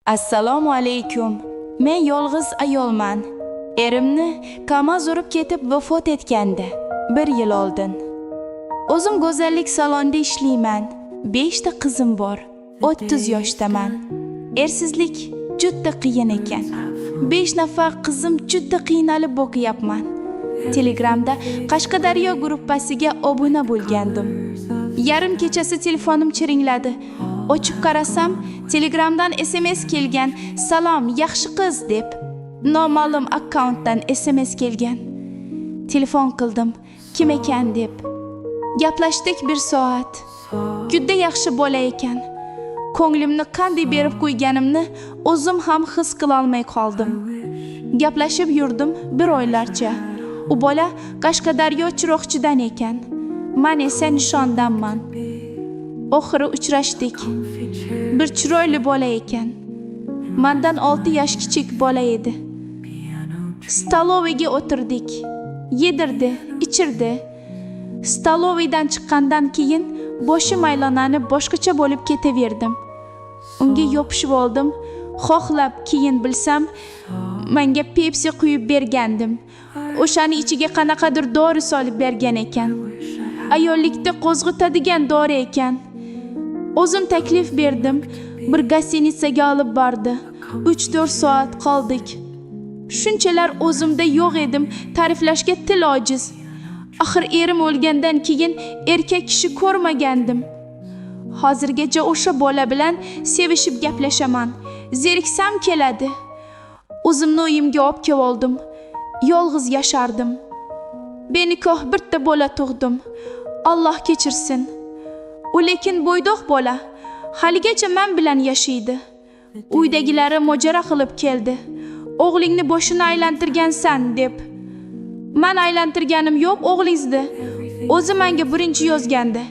Assalomu alaykum. Men yolg'iz ayolman. Erimni KAMAZ urib ketib vafot etgandi 1 yil oldin. O'zim go'zallik salonida ishlayman. 5 ta qizim bor. 30 yoshdaman. Ersizlik juda qiyin ekan. 5 nafar qizim juda qiynalib o'qiyapman. Telegramda Qashqadaryo gruppasiga obuna bo'lgandim. Yarim kechasi telefonim chiringladi. Ochib qarasam, Telegramdan SMS kelgan. Salom, yaxshi qiz deb. Noma'lum akkauntdan SMS kelgan. Telefon qildim, kim ekan deb. Gaplashdik 1 soat. Juda yaxshi bola ekan. Ko'nglimni qanday berib qo'yganimni o'zim ham his qila olmay qoldim. Gaplashib yurdim 1 oylarcha. U bola Qashqadaryo chiroqchidan ekan. Men esa Nishondanman. Oxiri uchrashdik. Bir chiroyli bola ekan. Mendan 6 yosh kichik bola edi. Staloviga o'tirdik. Yedirdi, ichirdi. Stalovidan chiqqandan keyin boshim aylanib boshqacha bo'lib ketaverdim. Unga yopishib oldim. Xohlab keyin bilsam, menga Pepsi quyib bergandim. O'shani ichiga qanaqadir dori solib bergan ekan. Ayollikda qo'zg'atadigan dori ekan. O'zim taklif berdim. Bir gostinitsaga olib bordi. 3-4 soat qoldik. Shunchalar o'zimda yo'q edim, ta'riflashga til ojiz. Axir erim o'lgandan keyin erkak kishi ko'rmagandim. Hozirgacha o'sha bola bilan sevishib gaplashaman. Zeriksam keladi. O'zimni uyimga olib keldim. Yolg'iz yashardim. Benikoh bitta bola tug'dim. Alloh kechirsin. U lekin bo'ydoq bola. Haligacha men bilan yashaydi. Uydagilari mojaro qilib keldi. O'g'lingni boshini aylantirgansan deb. Men aylantirganim yo'q, o'g'lingizni. O'zi menga birinchi yozgandi.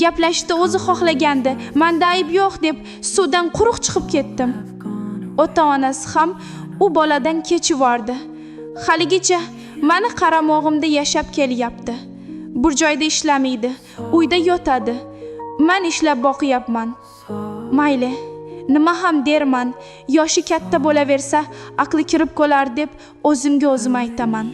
Gaplashdi, o'zi xohlagandi. Menda ayb yo'q deb suvdan quruq chiqib ketdim. Ota-onasi ham u boladan kechivordi. Haligacha meni qaramog'imda yashab kelyapti. Bir joyda ishlamaydi, uyda yotadi. Men ishlab boqyapman. Mayli, nima ham derman, yoshi katta bo'laversa, aqli kirib qolar deb o'zimga o'zim aytaman.